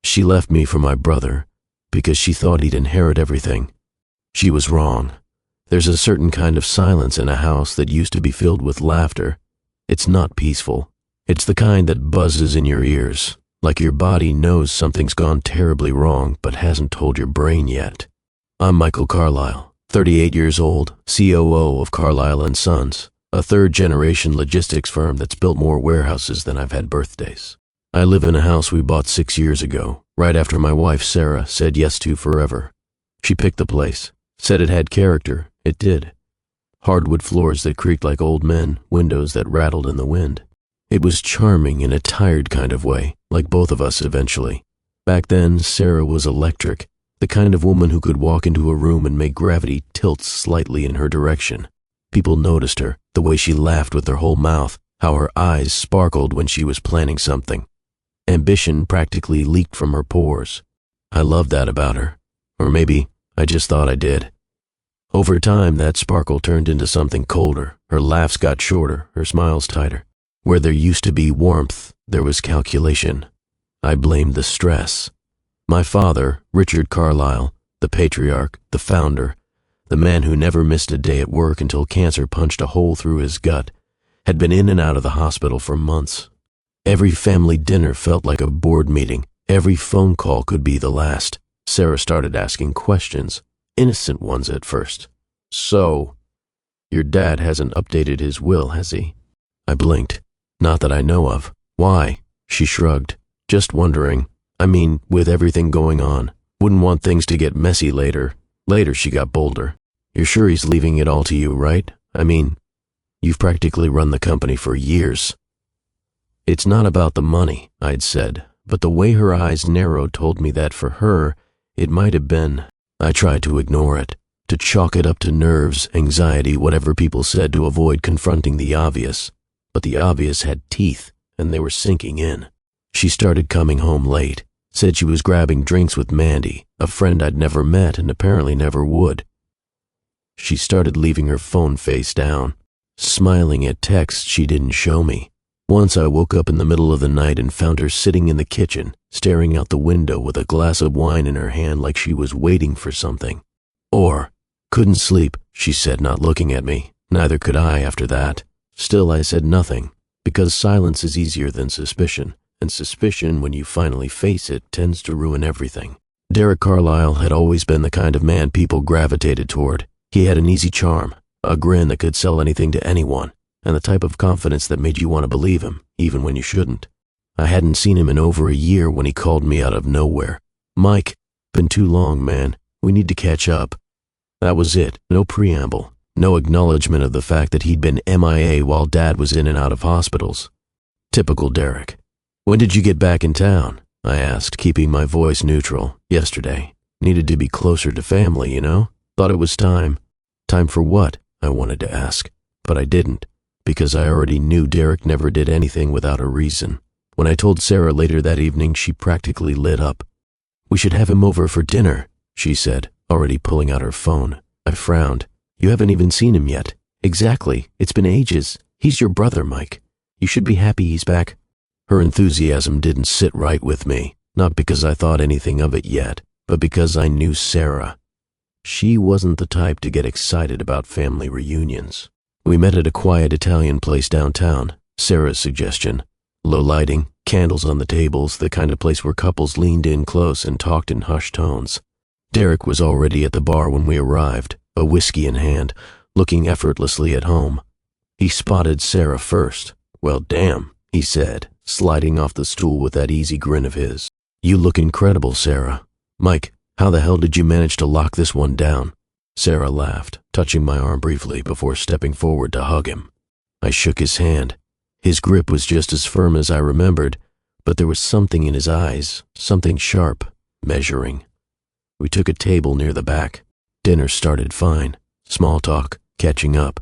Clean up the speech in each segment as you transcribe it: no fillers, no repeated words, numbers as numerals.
She left me for my brother because she thought he'd inherit everything. She was wrong. There's a certain kind of silence in a house that used to be filled with laughter. It's not peaceful. It's the kind that buzzes in your ears, like your body knows something's gone terribly wrong but hasn't told your brain yet. I'm Michael Carlisle, 38 years old, COO of Carlisle & Sons, a third-generation logistics firm that's built more warehouses than I've had birthdays. I live in a house we bought 6 years ago, right after my wife Sarah said yes to forever. She picked the place, said it had character. It did. Hardwood floors that creaked like old men, windows that rattled in the wind. It was charming in a tired kind of way, like both of us eventually. Back then, Sarah was electric, the kind of woman who could walk into a room and make gravity tilt slightly in her direction. People noticed her, the way she laughed with her whole mouth, how her eyes sparkled when she was planning something. Ambition practically leaked from her pores. I loved that about her. Or maybe I just thought I did. Over time, that sparkle turned into something colder. Her laughs got shorter, her smiles tighter. Where there used to be warmth, there was calculation. I blamed the stress. My father, Richard Carlisle, the patriarch, the founder, the man who never missed a day at work until cancer punched a hole through his gut, had been in and out of the hospital for months. Every family dinner felt like a board meeting. Every phone call could be the last. Sarah started asking questions. Innocent ones at first. So, your dad hasn't updated his will, has he? I blinked. Not that I know of. Why? She shrugged. Just wondering. I mean, with everything going on. Wouldn't want things to get messy later. Later she got bolder. You're sure he's leaving it all to you, right? I mean, you've practically run the company for years. It's not about the money, I'd said, but the way her eyes narrowed told me that for her, it might have been. I tried to ignore it, to chalk it up to nerves, anxiety, whatever people said to avoid confronting the obvious. But the obvious had teeth, and they were sinking in. She started coming home late, said she was grabbing drinks with Mandy, a friend I'd never met and apparently never would. She started leaving her phone face down, smiling at texts she didn't show me. Once I woke up in the middle of the night and found her sitting in the kitchen, staring out the window with a glass of wine in her hand like she was waiting for something. Or, couldn't sleep, she said, not looking at me. Neither could I after that. Still, I said nothing, because silence is easier than suspicion, and suspicion, when you finally face it, tends to ruin everything. Derek Carlisle had always been the kind of man people gravitated toward. He had an easy charm, a grin that could sell anything to anyone, and the type of confidence that made you want to believe him, even when you shouldn't. I hadn't seen him in over a year when he called me out of nowhere. Mike, been too long, man. We need to catch up. That was it. No preamble. No acknowledgement of the fact that he'd been MIA while Dad was in and out of hospitals. Typical Derek. When did you get back in town? I asked, keeping my voice neutral. Yesterday. Needed to be closer to family, you know? Thought it was time. Time for what? I wanted to ask. But I didn't, because I already knew Derek never did anything without a reason. When I told Sarah later that evening, she practically lit up. We should have him over for dinner, she said, already pulling out her phone. I frowned. You haven't even seen him yet. Exactly. It's been ages. He's your brother, Mike. You should be happy he's back. Her enthusiasm didn't sit right with me, not because I thought anything of it yet, but because I knew Sarah. She wasn't the type to get excited about family reunions. We met at a quiet Italian place downtown, Sarah's suggestion. Low lighting, candles on the tables, the kind of place where couples leaned in close and talked in hushed tones. Derek was already at the bar when we arrived, a whiskey in hand, looking effortlessly at home. He spotted Sarah first. Well, damn, he said, sliding off the stool with that easy grin of his. You look incredible, Sarah. Mike, how the hell did you manage to lock this one down? Sarah laughed, touching my arm briefly before stepping forward to hug him. I shook his hand. His grip was just as firm as I remembered, but there was something in his eyes, something sharp, measuring. We took a table near the back. Dinner started fine. Small talk, catching up.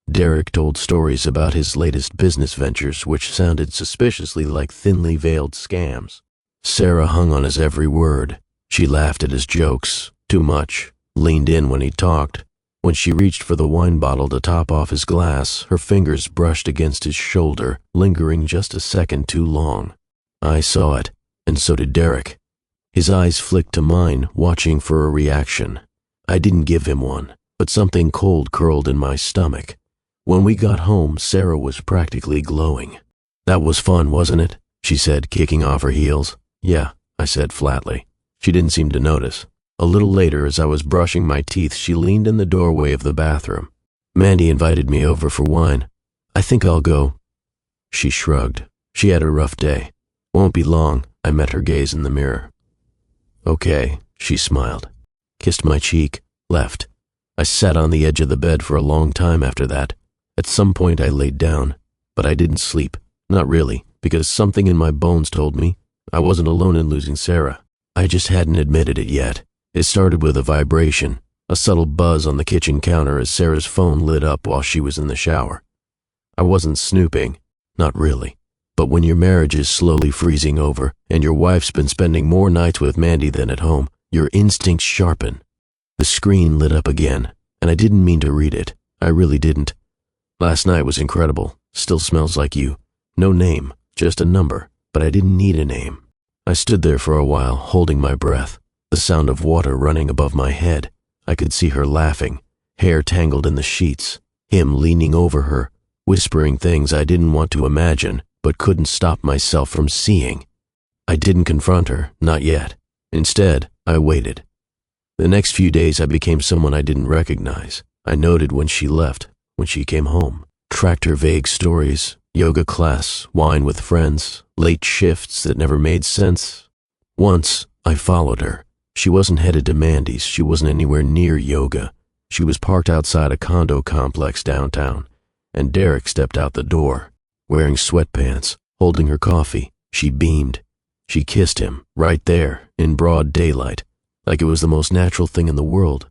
Derek told stories about his latest business ventures, which sounded suspiciously like thinly veiled scams. Sarah hung on his every word. She laughed at his jokes, too much, leaned in when he talked. When she reached for the wine bottle to top off his glass, her fingers brushed against his shoulder, lingering just a second too long. I saw it, and so did Derek. His eyes flicked to mine, watching for a reaction. I didn't give him one, but something cold curled in my stomach. When we got home, Sarah was practically glowing. "That was fun, wasn't it?" she said, kicking off her heels. "Yeah," I said flatly. She didn't seem to notice. A little later, as I was brushing my teeth, she leaned in the doorway of the bathroom. "Mandy invited me over for wine. I think I'll go." She shrugged. She had a rough day. "Won't be long." I met her gaze in the mirror. "Okay," she smiled, kissed my cheek, left. I sat on the edge of the bed for a long time after that. At some point I laid down, but I didn't sleep. Not really, because something in my bones told me I wasn't alone in losing Sarah. I just hadn't admitted it yet. It started with a vibration, a subtle buzz on the kitchen counter as Sarah's phone lit up while she was in the shower. I wasn't snooping, not really. But when your marriage is slowly freezing over and your wife's been spending more nights with Mandy than at home, your instincts sharpen. The screen lit up again, and I didn't mean to read it. I really didn't. "Last night was incredible. Still smells like you. No name, just a number, but I didn't need a name." I stood there for a while, holding my breath, the sound of water running above my head. I could see her laughing, hair tangled in the sheets, him leaning over her, whispering things I didn't want to imagine, but couldn't stop myself from seeing. I didn't confront her, not yet. Instead, I waited. The next few days I became someone I didn't recognize. I noted when she left, when she came home, tracked her vague stories, yoga class, wine with friends, late shifts that never made sense. Once, I followed her. She wasn't headed to Mandy's. She wasn't anywhere near yoga. She was parked outside a condo complex downtown, and Derek stepped out the door, wearing sweatpants, holding her coffee. She beamed. She kissed him, right there, in broad daylight, like it was the most natural thing in the world.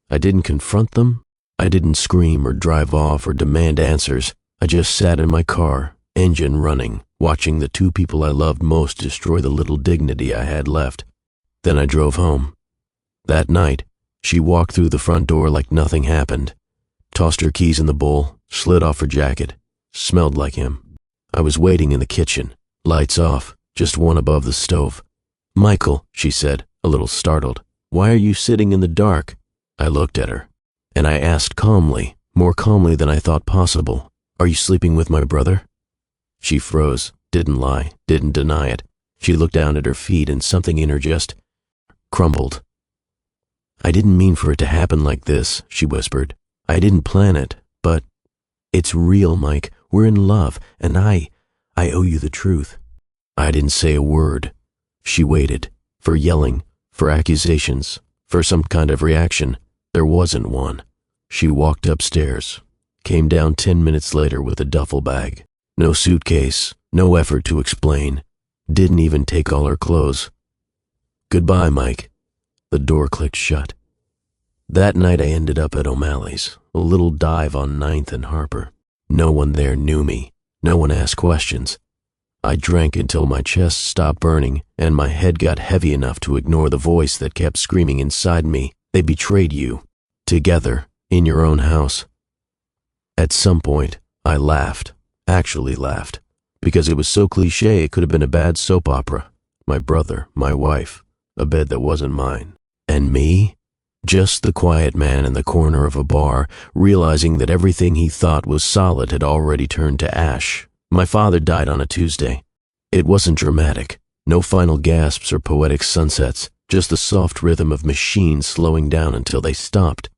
I didn't confront them. I didn't scream or drive off or demand answers. I just sat in my car, engine running, watching the two people I loved most destroy the little dignity I had left. Then I drove home. That night, she walked through the front door like nothing happened, tossed her keys in the bowl, slid off her jacket, smelled like him. I was waiting in the kitchen, lights off, just one above the stove. "Michael," she said, a little startled, "why are you sitting in the dark?" I looked at her, and I asked calmly, more calmly than I thought possible, "Are you sleeping with my brother?" She froze, didn't lie, didn't deny it. She looked down at her feet and something in her just crumbled. "I didn't mean for it to happen like this," she whispered. "I didn't plan it, but it's real, Mike. We're in love, and I owe you the truth." I didn't say a word. She waited, for yelling, for accusations, for some kind of reaction. There wasn't one. She walked upstairs, came down 10 minutes later with a duffel bag. No suitcase, no effort to explain. Didn't even take all her clothes. "Goodbye, Mike." The door clicked shut. That night I ended up at O'Malley's, a little dive on 9th and Harper. No one there knew me. No one asked questions. I drank until my chest stopped burning and my head got heavy enough to ignore the voice that kept screaming inside me, "They betrayed you. Together, in your own house." At some point, I laughed, actually laughed, because it was so cliché it could have been a bad soap opera. My brother, my wife, a bed that wasn't mine. And me? Just the quiet man in the corner of a bar, realizing that everything he thought was solid had already turned to ash. My father died on a Tuesday. It wasn't dramatic. No final gasps or poetic sunsets, just the soft rhythm of machines slowing down until they stopped.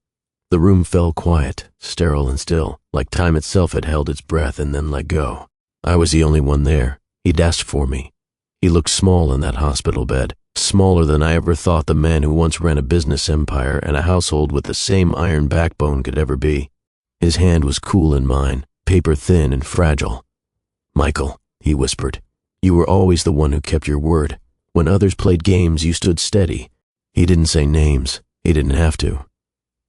The room fell quiet, sterile and still, like time itself had held its breath and then let go. I was the only one there. He'd asked for me. He looked small in that hospital bed, smaller than I ever thought the man who once ran a business empire and a household with the same iron backbone could ever be. His hand was cool in mine, paper thin and fragile. "Michael," he whispered, "you were always the one who kept your word. When others played games, you stood steady." He didn't say names. He didn't have to.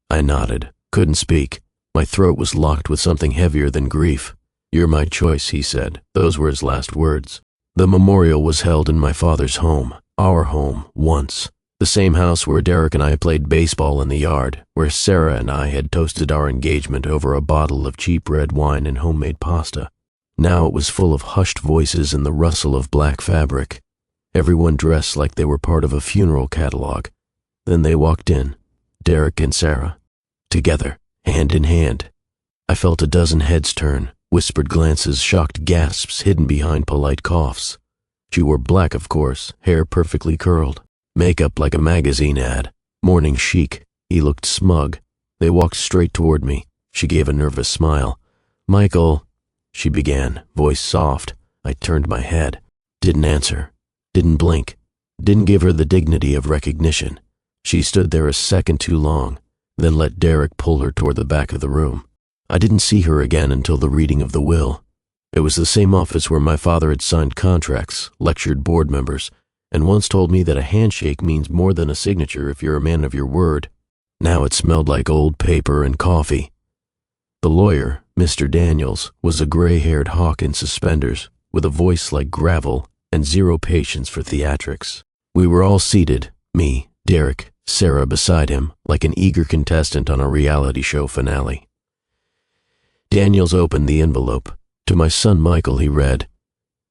I nodded, couldn't speak. My throat was locked with something heavier than grief. "You're my choice," he said. Those were his last words. The memorial was held in my father's home, our home, once. The same house where Derek and I played baseball in the yard, where Sarah and I had toasted our engagement over a bottle of cheap red wine and homemade pasta. Now it was full of hushed voices and the rustle of black fabric. everyone dressed like they were part of a funeral catalog. Then they walked in, Derek and Sarah, together, hand in hand. I felt a dozen heads turn, whispered glances, shocked gasps hidden behind polite coughs. She wore black, of course, hair perfectly curled, makeup like a magazine ad, morning chic. He looked smug. They walked straight toward me. She gave a nervous smile. "Michael," she began, voice soft. I turned my head. Didn't answer. Didn't blink. Didn't give her the dignity of recognition. She stood there a second too long, then let Derek pull her toward the back of the room. I didn't see her again until the reading of the will. It was the same office where my father had signed contracts, lectured board members, and once told me that a handshake means more than a signature if you're a man of your word. Now it smelled like old paper and coffee. The lawyer, Mr. Daniels, was a gray-haired hawk in suspenders, with a voice like gravel and zero patience for theatrics. We were all seated, me, Derek, Sarah beside him, like an eager contestant on a reality show finale. Daniels opened the envelope. To my son Michael, he read,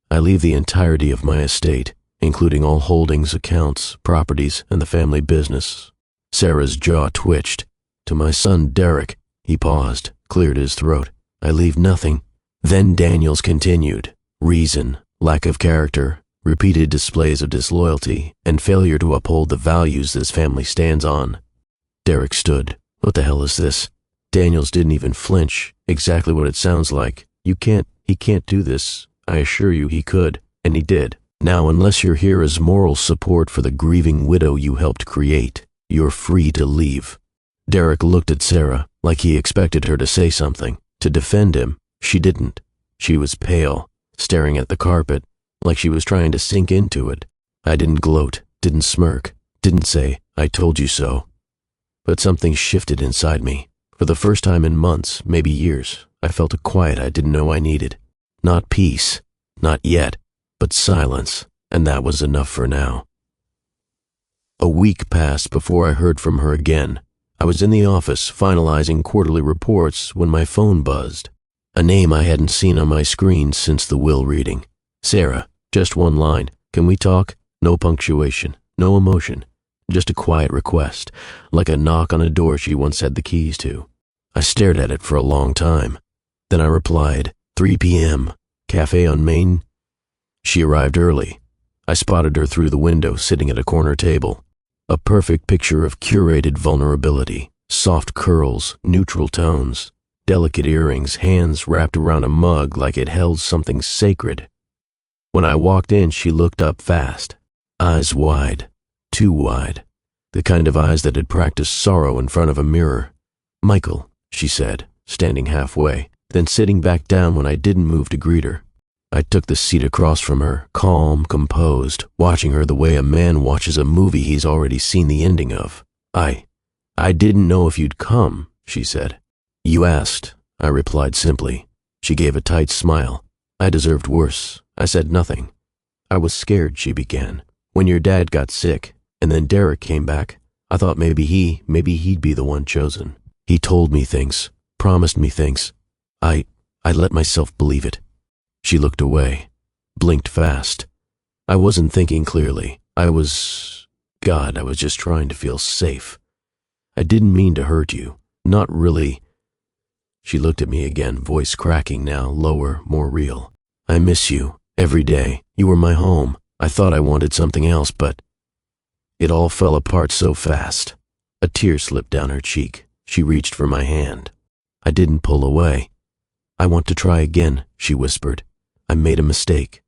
"I leave the entirety of my estate, including all holdings, accounts, properties, and the family business." Sarah's jaw twitched. To my son Derek, he paused, cleared his throat. "I leave nothing." Then Daniels continued. Reason, lack of character, repeated displays of disloyalty, and failure to uphold the values this family stands on. Derek stood. What the hell is this? Daniels didn't even flinch. Exactly what it sounds like. He can't do this. I assure you he could, and he did. Now, unless you're here as moral support for the grieving widow you helped create, you're free to leave. Derek looked at Sarah like he expected her to say something, to defend him. She didn't. She was pale, staring at the carpet, like she was trying to sink into it. I didn't gloat, didn't smirk, didn't say, "I told you so." But something shifted inside me. For the first time in months, maybe years, I felt a quiet I didn't know I needed. Not peace, not yet, but silence, and that was enough for now. A week passed before I heard from her again. I was in the office finalizing quarterly reports when my phone buzzed. A name I hadn't seen on my screen since the will reading. Sarah, just one line. "Can we talk?" No punctuation, no emotion. Just a quiet request, like a knock on a door she once had the keys to. I stared at it for a long time. Then I replied, 3 p.m., cafe on Main. She arrived early. I spotted her through the window sitting at a corner table. A perfect picture of curated vulnerability, soft curls, neutral tones, delicate earrings, hands wrapped around a mug like it held something sacred. When I walked in, she looked up fast, eyes wide, too wide, the kind of eyes that had practiced sorrow in front of a mirror. "Michael," she said, standing halfway, then sitting back down when I didn't move to greet her. I took the seat across from her, calm, composed, watching her the way a man watches a movie he's already seen the ending of. I didn't know if you'd come," she said. "You asked," I replied simply. She gave a tight smile. I deserved worse. I said nothing. "I was scared," she began. "When your dad got sick, and then Derek came back, I thought maybe he'd be the one chosen. He told me things, promised me things. I let myself believe it." She looked away, blinked fast. I wasn't thinking clearly. I was just trying to feel safe. "I didn't mean to hurt you. Not really." She looked at me again, voice cracking now, lower, more real. "I miss you, every day. You were my home. I thought I wanted something else, but..." It all fell apart so fast. A tear slipped down her cheek. She reached for my hand. I didn't pull away. "I want to try again," she whispered. "I made a mistake."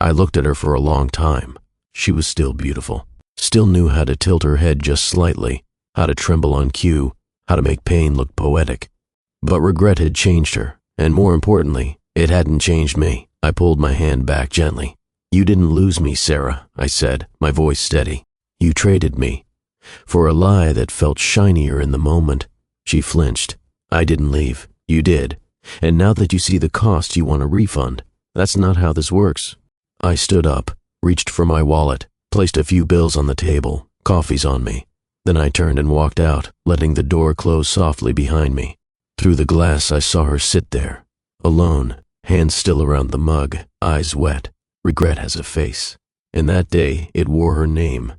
I looked at her for a long time. She was still beautiful. Still knew how to tilt her head just slightly, how to tremble on cue, how to make pain look poetic. But regret had changed her, and more importantly, it hadn't changed me. I pulled my hand back gently. "You didn't lose me, Sarah," I said, my voice steady. "You traded me for a lie that felt shinier in the moment." She flinched. "I didn't leave. You did. And now that you see the cost, you want a refund. That's not how this works." I stood up, reached for my wallet, placed a few bills on the table. "Coffee's on me." Then I turned and walked out, letting the door close softly behind me. Through the glass, I saw her sit there, alone, hands still around the mug, eyes wet. Regret has a face. And that day, it wore her name.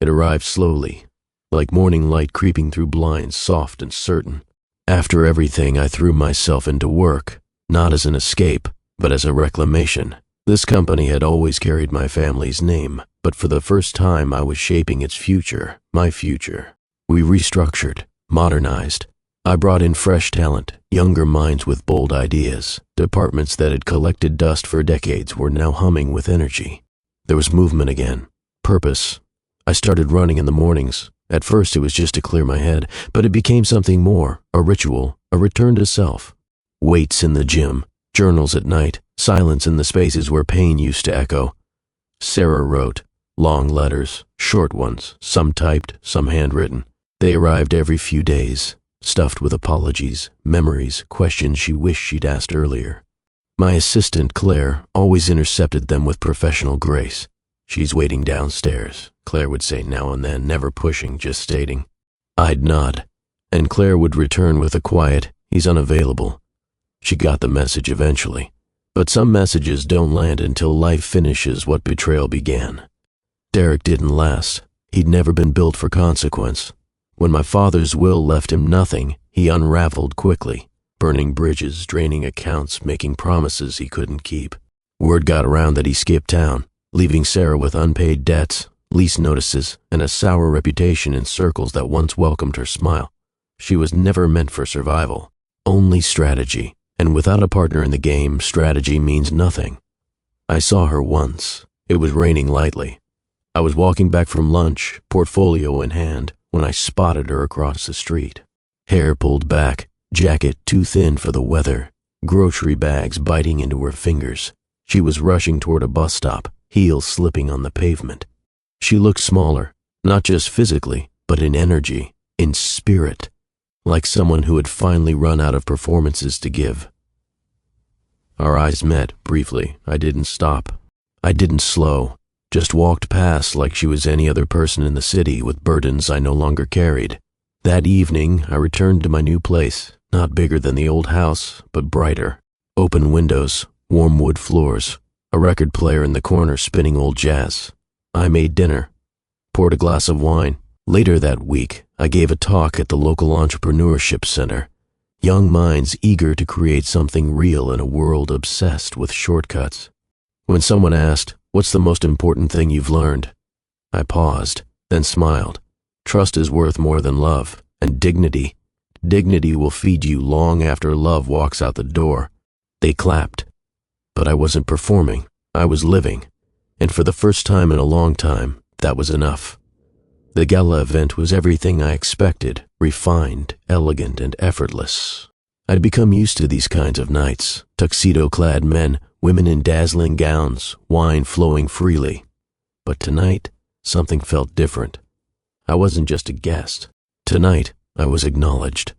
It arrived slowly, like morning light creeping through blinds, soft and certain. After everything, I threw myself into work, not as an escape, but as a reclamation. This company had always carried my family's name, but for the first time I was shaping its future, my future. We restructured, modernized. I brought in fresh talent, younger minds with bold ideas. Departments that had collected dust for decades were now humming with energy. There was movement again, purpose. I started running in the mornings. At first it was just to clear my head, but it became something more, a ritual, a return to self. Weights in the gym, journals at night, silence in the spaces where pain used to echo. Sarah wrote, long letters, short ones, some typed, some handwritten. They arrived every few days, stuffed with apologies, memories, questions she wished she'd asked earlier. My assistant, Claire, always intercepted them with professional grace. She's waiting downstairs, Claire would say now and then, never pushing, just stating. I'd nod, and Claire would return with a quiet, he's unavailable. She got the message eventually, but some messages don't land until life finishes what betrayal began. Derek didn't last. He'd never been built for consequence. When my father's will left him nothing, he unraveled quickly, burning bridges, draining accounts, making promises he couldn't keep. Word got around that he skipped town, leaving Sarah with unpaid debts, lease notices, and a sour reputation in circles that once welcomed her smile. She was never meant for survival, only strategy, and without a partner in the game, strategy means nothing. I saw her once. It was raining lightly. I was walking back from lunch, portfolio in hand, when I spotted her across the street. Hair pulled back, jacket too thin for the weather, grocery bags biting into her fingers. She was rushing toward a bus stop, heels slipping on the pavement. She looked smaller, not just physically, but in energy, in spirit, like someone who had finally run out of performances to give. Our eyes met briefly. I didn't stop. I didn't slow, just walked past like she was any other person in the city with burdens I no longer carried. That evening, I returned to my new place, not bigger than the old house, but brighter. Open windows, warm wood floors, a record player in the corner spinning old jazz. I made dinner, poured a glass of wine. Later that week, I gave a talk at the local entrepreneurship center. Young minds eager to create something real in a world obsessed with shortcuts. When someone asked, "What's the most important thing you've learned?" I paused, then smiled. Trust is worth more than love, and dignity. Dignity will feed you long after love walks out the door. They clapped. But I wasn't performing. I was living. And for the first time in a long time, that was enough. The gala event was everything I expected, refined, elegant, and effortless. I'd become used to these kinds of nights, tuxedo-clad men, women in dazzling gowns, wine flowing freely. But tonight, something felt different. I wasn't just a guest. Tonight, I was acknowledged.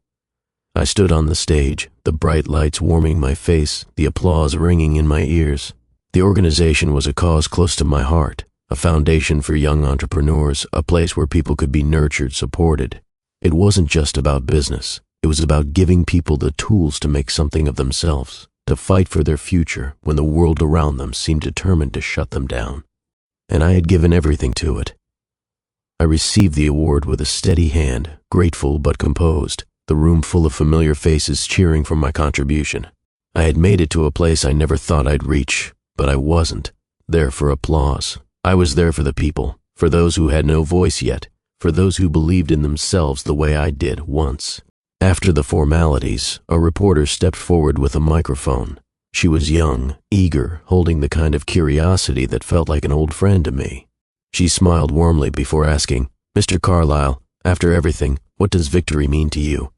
I stood on the stage, the bright lights warming my face, the applause ringing in my ears. The organization was a cause close to my heart, a foundation for young entrepreneurs, a place where people could be nurtured, supported. It wasn't just about business. It was about giving people the tools to make something of themselves, to fight for their future when the world around them seemed determined to shut them down. And I had given everything to it. I received the award with a steady hand, grateful but composed, the room full of familiar faces cheering for my contribution. I had made it to a place I never thought I'd reach, but I wasn't there for applause. I was there for the people, for those who had no voice yet, for those who believed in themselves the way I did once. After the formalities, a reporter stepped forward with a microphone. She was young, eager, holding the kind of curiosity that felt like an old friend to me. She smiled warmly before asking, "Mr. Carlyle, after everything, what does victory mean to you?"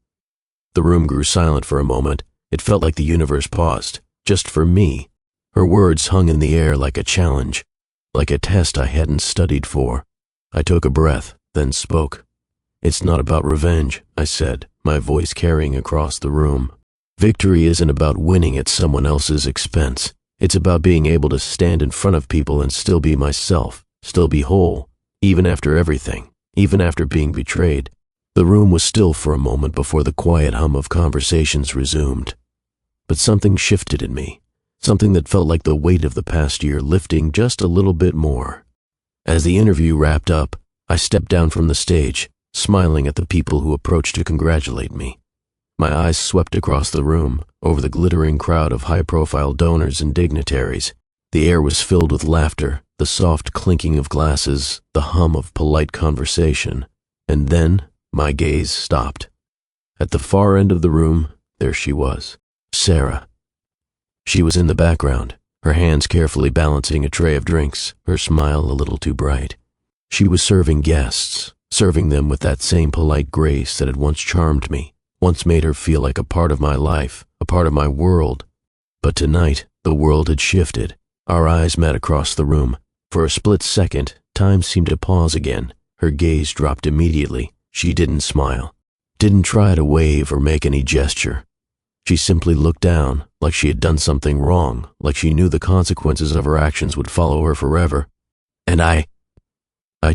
The room grew silent for a moment. It felt like the universe paused, just for me. Her words hung in the air like a challenge, like a test I hadn't studied for. I took a breath, then spoke. "It's not about revenge," I said, my voice carrying across the room. "Victory isn't about winning at someone else's expense. It's about being able to stand in front of people and still be myself, still be whole, even after everything, even after being betrayed." The room was still for a moment before the quiet hum of conversations resumed. But something shifted in me, something that felt like the weight of the past year lifting just a little bit more. As the interview wrapped up, I stepped down from the stage, smiling at the people who approached to congratulate me. My eyes swept across the room, over the glittering crowd of high-profile donors and dignitaries. The air was filled with laughter, the soft clinking of glasses, the hum of polite conversation. And then my gaze stopped. At the far end of the room, there she was, Sarah. She was in the background, her hands carefully balancing a tray of drinks, her smile a little too bright. She was serving guests, serving them with that same polite grace that had once charmed me, once made her feel like a part of my life, a part of my world. But tonight, the world had shifted. Our eyes met across the room. For a split second, time seemed to pause again. Her gaze dropped immediately. She didn't smile, didn't try to wave or make any gesture. She simply looked down, like she had done something wrong, like she knew the consequences of her actions would follow her forever. And I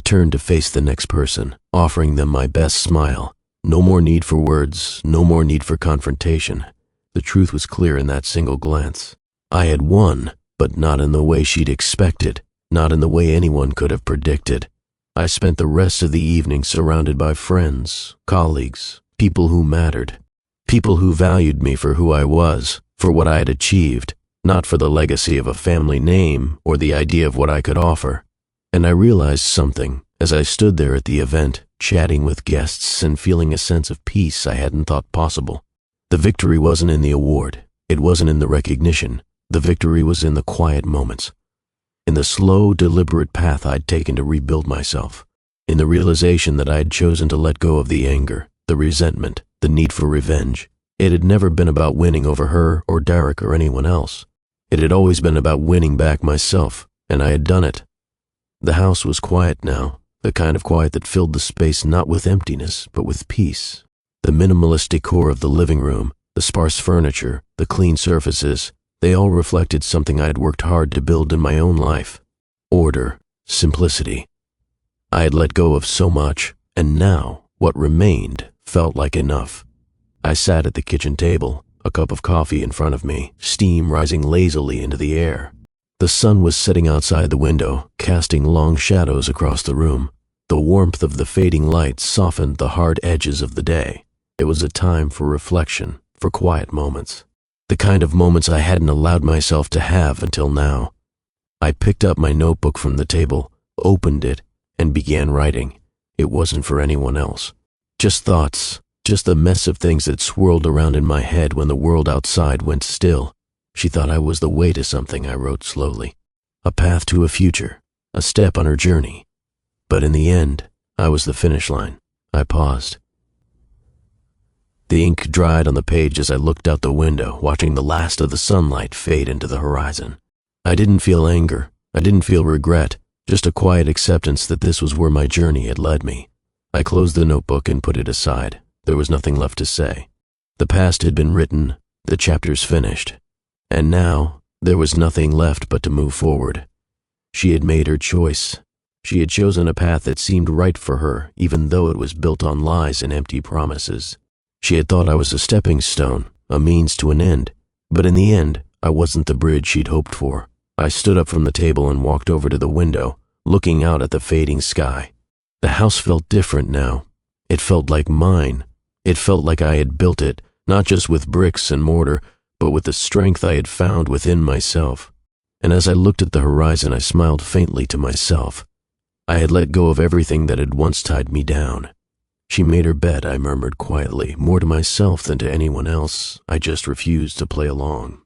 turned to face the next person, offering them my best smile. No more need for words, no more need for confrontation. The truth was clear in that single glance. I had won, but not in the way she'd expected, not in the way anyone could have predicted. I spent the rest of the evening surrounded by friends, colleagues, people who mattered, people who valued me for who I was, for what I had achieved, not for the legacy of a family name or the idea of what I could offer. And I realized something as I stood there at the event, chatting with guests and feeling a sense of peace I hadn't thought possible. The victory wasn't in the award. It wasn't in the recognition. The victory was in the quiet moments, in the slow, deliberate path I'd taken to rebuild myself, in the realization that I had chosen to let go of the anger, the resentment, the need for revenge. It had never been about winning over her or Derek or anyone else. It had always been about winning back myself, and I had done it. The house was quiet now, the kind of quiet that filled the space not with emptiness, but with peace. The minimalist decor of the living room, the sparse furniture, the clean surfaces, they all reflected something I had worked hard to build in my own life. Order, simplicity. I had let go of so much, and now what remained felt like enough. I sat at the kitchen table, a cup of coffee in front of me, steam rising lazily into the air. The sun was setting outside the window, casting long shadows across the room. The warmth of the fading light softened the hard edges of the day. It was a time for reflection, for quiet moments. The kind of moments I hadn't allowed myself to have until now. I picked up my notebook from the table, opened it, and began writing. It wasn't for anyone else. Just thoughts, just the mess of things that swirled around in my head when the world outside went still. She thought I was the way to something, I wrote slowly. A path to a future, a step on her journey. But in the end, I was the finish line. I paused. The ink dried on the page as I looked out the window, watching the last of the sunlight fade into the horizon. I didn't feel anger. I didn't feel regret, just a quiet acceptance that this was where my journey had led me. I closed the notebook and put it aside. There was nothing left to say. The past had been written, the chapters finished. And now, there was nothing left but to move forward. She had made her choice. She had chosen a path that seemed right for her, even though it was built on lies and empty promises. She had thought I was a stepping stone, a means to an end, but in the end, I wasn't the bridge she'd hoped for. I stood up from the table and walked over to the window, looking out at the fading sky. The house felt different now. It felt like mine. It felt like I had built it, not just with bricks and mortar, but with the strength I had found within myself. And as I looked at the horizon, I smiled faintly to myself. I had let go of everything that had once tied me down. She made her bed, I murmured quietly, more to myself than to anyone else. I just refused to play along.